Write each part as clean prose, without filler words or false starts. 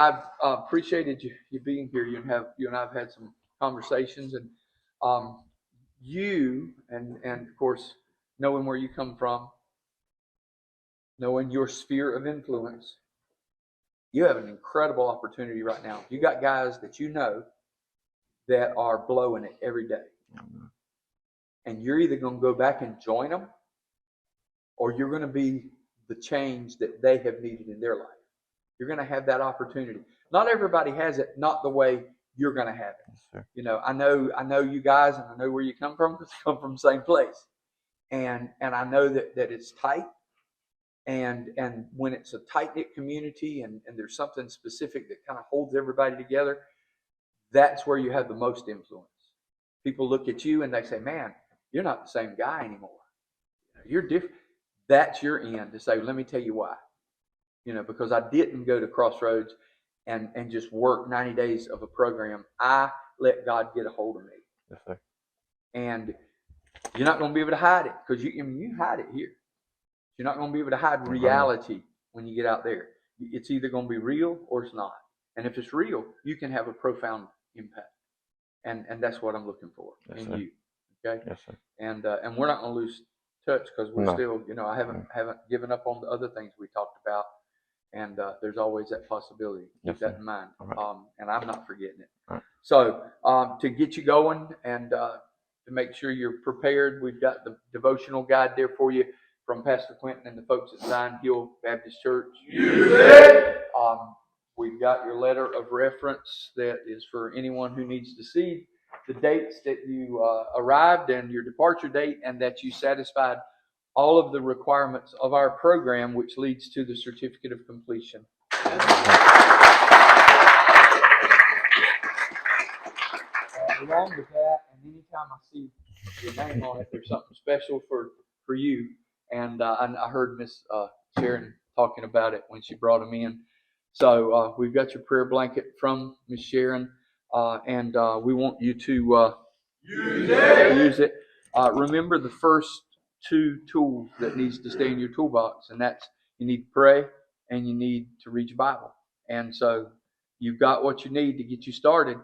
I've appreciated you being here. You and I have had some conversations, and you and of course knowing where you come from, knowing your sphere of influence, you have an incredible opportunity right now. You got guys that you know that are blowing it every day, and you're either going to go back and join them, or you're going to be the change that they have needed in their life. You're going to have that opportunity. Not everybody has it, not the way you're going to have it. Yes, you know, I know you guys, and I know where you come from because you come from the same place. And I know that it's tight. And when it's a tight-knit community and there's something specific that kind of holds everybody together, that's where you have the most influence. People look at you and they say, man, you're not the same guy anymore. You're different. That's your end to say, let me tell you why. Because I didn't go to Crossroads and just work 90 days of a program. I let God get a hold of me. Yes, sir. And you're not going to be able to hide it, because you hide it here. You're not going to be able to hide reality when you get out there. It's either going to be real or it's not. And if it's real, you can have a profound impact. And that's what I'm looking for in you. Okay? Yes, sir. And we're not going to lose touch, because we're still, I haven't given up on the other things we talked about. And there's always that possibility. Keep that in mind. Right. And I'm not forgetting it. Right. So to get you going and to make sure you're prepared, we've got the devotional guide there for you from Pastor Quentin and the folks at Zion Hill Baptist Church. We've got your letter of reference that is for anyone who needs to see the dates that you arrived and your departure date, and that you satisfied all of the requirements of our program, which leads to the certificate of completion. Along with that, and anytime I see your name on it, there's something special for you. And I heard Miss Sharon talking about it when she brought him in. So we've got your prayer blanket from Miss Sharon, and we want you to use it. Remember the first two tools that needs to stay in your toolbox, and that's you need to pray and you need to read your Bible. And so you've got what you need to get you started.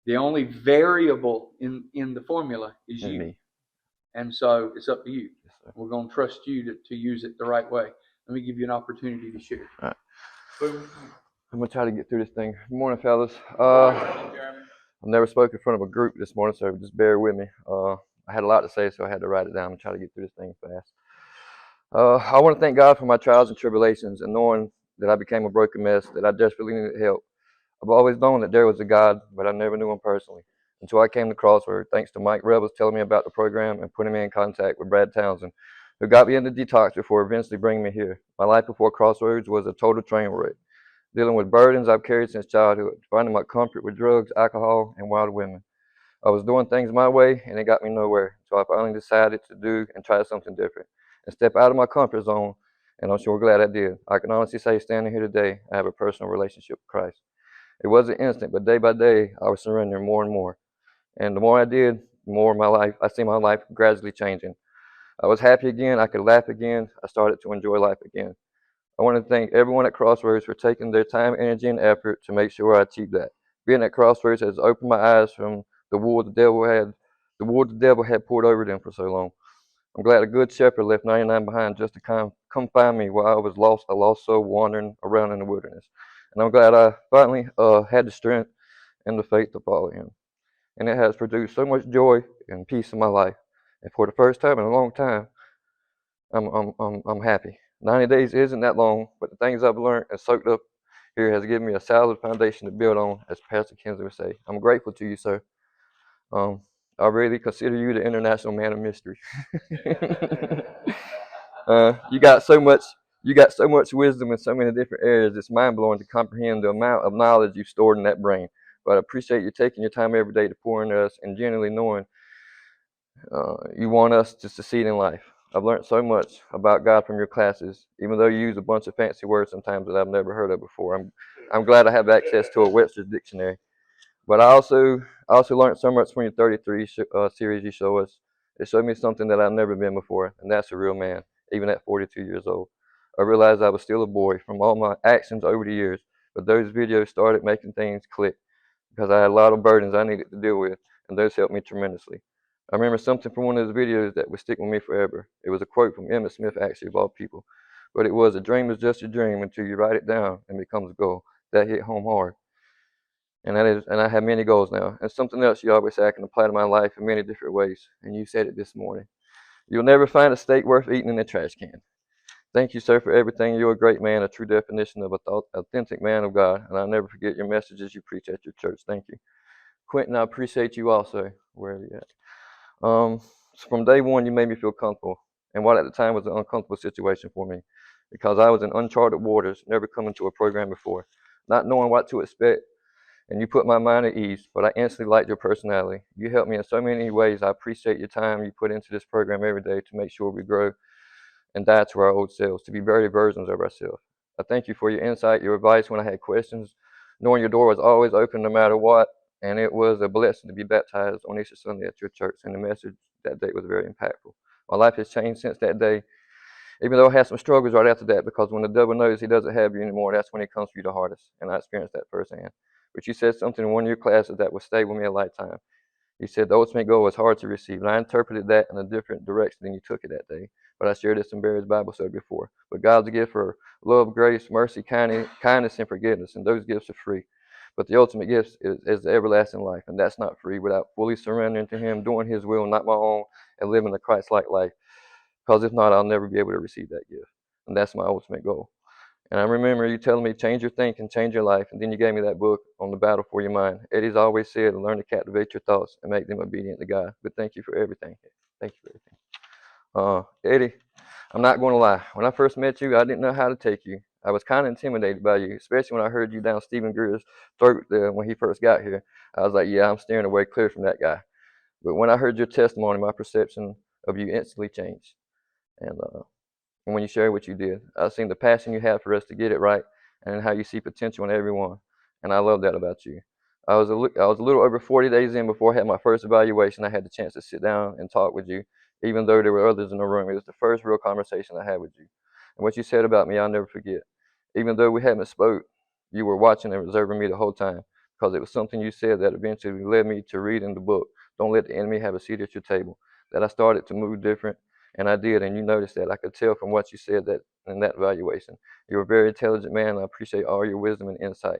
The only variable in the formula is you. Me. And so it's up to you. Yes, we're going to trust you to use it the right way. Let me give you an opportunity to share. All right. I'm going to try to get through this thing. Good morning, fellas. I've never spoken in front of a group this morning, so just bear with me. I had a lot to say, so I had to write it down and try to get through this thing fast. I want to thank God for my trials and tribulations, and knowing that I became a broken mess, that I desperately needed help. I've always known that there was a God, but I never knew him personally until I came to Crossroads, thanks to Mike Rebels telling me about the program and putting me in contact with Brad Townsend, who got me into detox before eventually bringing me here. My life before Crossroads was a total train wreck, dealing with burdens I've carried since childhood, finding my comfort with drugs, alcohol, and wild women. I was doing things my way, and it got me nowhere, so I finally decided to do and try something different and step out of my comfort zone, and I'm sure glad I did. I can honestly say, standing here today, I have a personal relationship with Christ. It wasn't instant, but day by day, I was surrendering more and more. And the more I did, the more I see my life gradually changing. I was happy again. I could laugh again. I started to enjoy life again. I want to thank everyone at Crossroads for taking their time, energy, and effort to make sure I achieved that. Being at Crossroads has opened my eyes from the war the devil had poured over them for so long. I'm glad a good shepherd left 99 behind just to come find me while I was lost, a lost soul wandering around in the wilderness. And I'm glad I finally had the strength and the faith to follow him. And it has produced so much joy and peace in my life. And for the first time in a long time, I'm happy. 90 days isn't that long, but the things I've learned and soaked up here has given me a solid foundation to build on, as Pastor Kinsley would say. I'm grateful to you, sir. I really consider you the international man of mystery. You got so much wisdom in so many different areas. It's mind-blowing to comprehend the amount of knowledge you've stored in that brain. But I appreciate you taking your time every day to pour into us and genuinely knowing you want us to succeed in life. I've learned so much about God from your classes, even though you use a bunch of fancy words sometimes that I've never heard of before. I'm glad I have access to a Webster's dictionary. But I also learned so much from your 33 series you show us. It showed me something that I've never been before, and that's a real man, even at 42 years old. I realized I was still a boy from all my actions over the years, but those videos started making things click because I had a lot of burdens I needed to deal with, and those helped me tremendously. I remember something from one of those videos that would stick with me forever. It was a quote from Emmett Smith, actually, of all people. But it was, "A dream is just a dream until you write it down and it becomes a goal." That hit home hard. And I have many goals now. And something else you always say I can apply to my life in many different ways. And you said it this morning. "You'll never find a steak worth eating in a trash can." Thank you, sir, for everything. You're a great man, a true definition of an authentic man of God. And I'll never forget your messages you preach at your church. Thank you. Quentin, I appreciate you also, wherever you're at. So from day one, you made me feel comfortable, and what at the time was an uncomfortable situation for me, because I was in uncharted waters, never coming to a program before, not knowing what to expect, and you put my mind at ease, but I instantly liked your personality. You helped me in so many ways. I appreciate your time you put into this program every day to make sure we grow and die to our old selves, to be better versions of ourselves. I thank you for your insight, your advice when I had questions, knowing your door was always open no matter what. And it was a blessing to be baptized on Easter Sunday at your church, and the message that day was very impactful. My life has changed since that day, even though I had some struggles right after that, because when the devil knows he doesn't have you anymore, that's when he comes for you the hardest, and I experienced that firsthand. But you said something in one of your classes that will stay with me a lifetime. You said the ultimate goal is hard to receive, and I interpreted that in a different direction than you took it that day. But I shared this in Barry's Bible study before. But God's gift for love, grace, mercy, kindness, and forgiveness, and those gifts are free. But the ultimate gift is the everlasting life, and that's not free without fully surrendering to Him, doing His will, not my own, and living a Christ-like life. Because if not, I'll never be able to receive that gift. And that's my ultimate goal. And I remember you telling me, change your thinking, change your life. And then you gave me that book on the battle for your mind. Eddie's always said, learn to captivate your thoughts and make them obedient to God. But thank you for everything. Thank you for everything. Eddie, I'm not going to lie. When I first met you, I didn't know how to take you. I was kind of intimidated by you, especially when I heard you down Stephen Greer's throat when he first got here. I was like, yeah, I'm steering away clear from that guy. But when I heard your testimony, my perception of you instantly changed. And when you share what you did, I've seen the passion you have for us to get it right, and how you see potential in everyone, and I love that about you. I was a little over 40 days in before I had my first evaluation. I had the chance to sit down and talk with you, even though there were others in the room. It was the first real conversation I had with you, and what you said about me, I'll never forget. Even though we haven't spoke, you were watching and observing me the whole time, because it was something you said that eventually led me to reading the book, "Don't Let the Enemy Have a Seat at Your Table," that I started to move different. And I did, and you noticed that. I could tell from what you said that in that evaluation. You're a very intelligent man, and I appreciate all your wisdom and insight.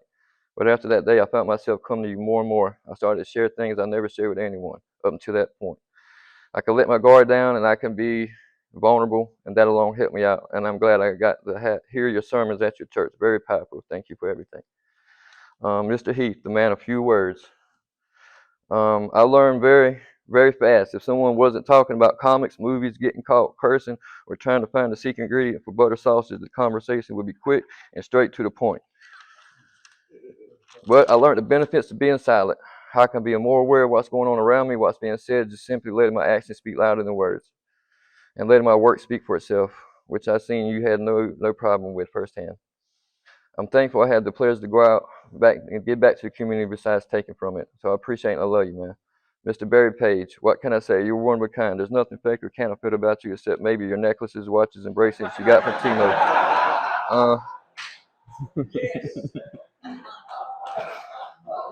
But after that day, I found myself coming to you more and more. I started to share things I never shared with anyone up until that point. I could let my guard down, and I can be vulnerable, and that alone helped me out. And I'm glad I got to hear your sermons at your church. Very powerful. Thank you for everything. Mr. Heath, the man of few words. I learned very, very fast. If someone wasn't talking about comics, movies, getting caught cursing, or trying to find the secret ingredient for butter sausage, the conversation would be quick and straight to the point. But I learned the benefits of being silent. How I can be more aware of what's going on around me, what's being said, just simply letting my actions speak louder than words, and letting my work speak for itself, which I've seen you had no problem with firsthand. I'm thankful I had the pleasure to go out back and give back to the community besides taking from it. So I appreciate and I love you, man. Mr. Barry Page, what can I say? You're one of a kind. There's nothing fake or counterfeit about you except maybe your necklaces, watches, and bracelets you got from Timo.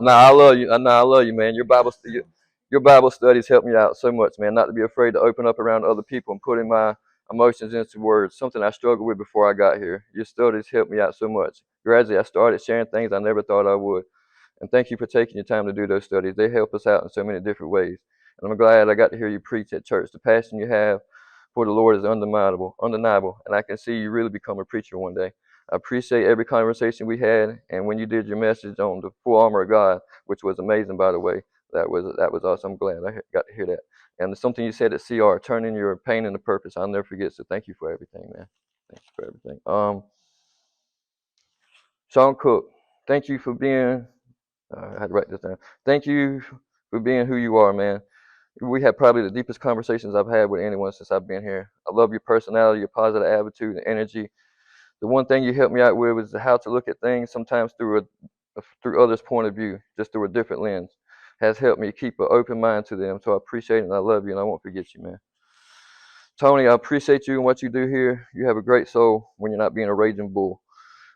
I love you. I love you, man. Your Bible studies help me out so much, man. Not to be afraid to open up around other people and putting my emotions into words, something I struggled with before I got here. Your studies helped me out so much. Gradually, I started sharing things I never thought I would. And thank you for taking your time to do those studies. They help us out in so many different ways. And I'm glad I got to hear you preach at church. The passion you have for the Lord is undeniable. And I can see you really become a preacher one day. I appreciate every conversation we had, and when you did your message on the full armor of God, which was amazing, by the way, that was awesome. I'm glad I got to hear that. And something you said at CR, turning your pain into purpose, I'll never forget. So thank you for everything, man. Thank you for everything. Sean Cook, thank you for being. I had to write this down. Thank you for being who you are, man. We had probably the deepest conversations I've had with anyone since I've been here. I love your personality, your positive attitude, and energy. The one thing you helped me out with was how to look at things sometimes through others' point of view, just through a different lens. Has helped me keep an open mind to them. So I appreciate it and I love you and I won't forget you, man. Tony, I appreciate you and what you do here. You have a great soul when you're not being a raging bull.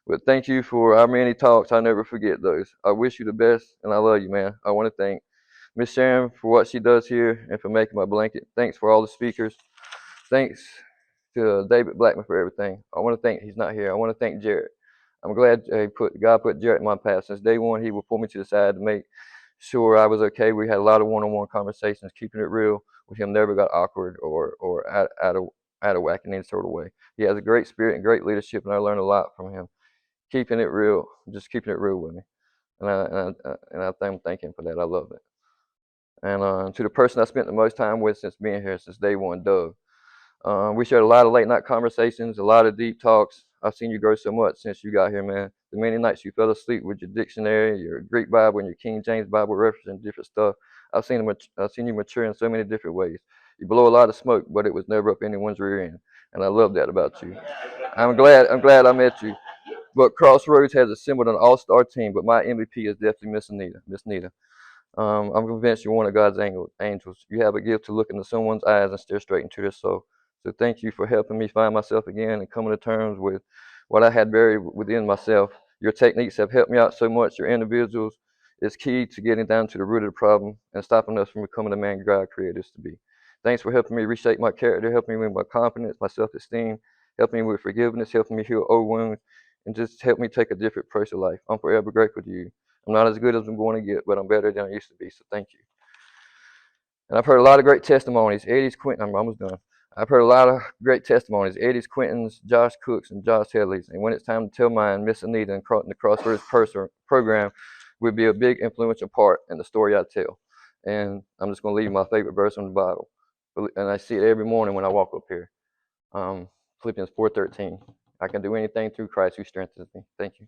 But thank you for our many talks. I never forget those. I wish you the best, and I love you, man. I want to thank Miss Sharon for what she does here and for making my blanket. Thanks for all the speakers. Thanks to David Blackman for everything. I want to thank, he's not here, I want to thank Jarrett. I'm glad God put Jarrett in my path. Since day one, he would pull me to the side to make sure I was okay. We had a lot of one-on-one conversations, keeping it real with him. Never got awkward or out of whack in any sort of way. He has a great spirit and great leadership, and I learned a lot from him. Keeping it real, just keeping it real with me. I'm thanking him for that. I love it. And to the person I spent the most time with since being here, since day one, Doug. We shared a lot of late night conversations, a lot of deep talks. I've seen you grow so much since you got here, man. The many nights you fell asleep with your dictionary, your Greek Bible, and your King James Bible referencing different stuff. I've seen you mature in so many different ways. You blow a lot of smoke, but it was never up anyone's rear end, and I love that about you. I'm glad I met you. But Crossroads has assembled an all-star team, but my MVP is definitely Miss Anita. Miss Nita. I'm convinced you're one of God's angels. You have a gift to look into someone's eyes and stare straight into their soul. So thank you for helping me find myself again and coming to terms with what I had buried within myself. Your techniques have helped me out so much. Your individuals is key to getting down to the root of the problem and stopping us from becoming the man God created us to be. Thanks for helping me reshape my character, helping me with my confidence, my self-esteem, helping me with forgiveness, helping me heal old wounds, and just help me take a different approach to life. I'm forever grateful to you. I'm not as good as I'm going to get, but I'm better than I used to be, so thank you. And I've heard a lot of great testimonies. Eddie's, Quentin, I'm almost done. I've heard a lot of great testimonies. Eddie's, Quentin's, Josh Cook's, and Josh Headley's. And when it's time to tell mine, Miss Anita and the Crossroads program will be a big influential part in the story I tell. And I'm just going to leave my favorite verse from the Bible. And I see it every morning when I walk up here. Philippians 4:13. I can do anything through Christ who strengthens me. Thank you.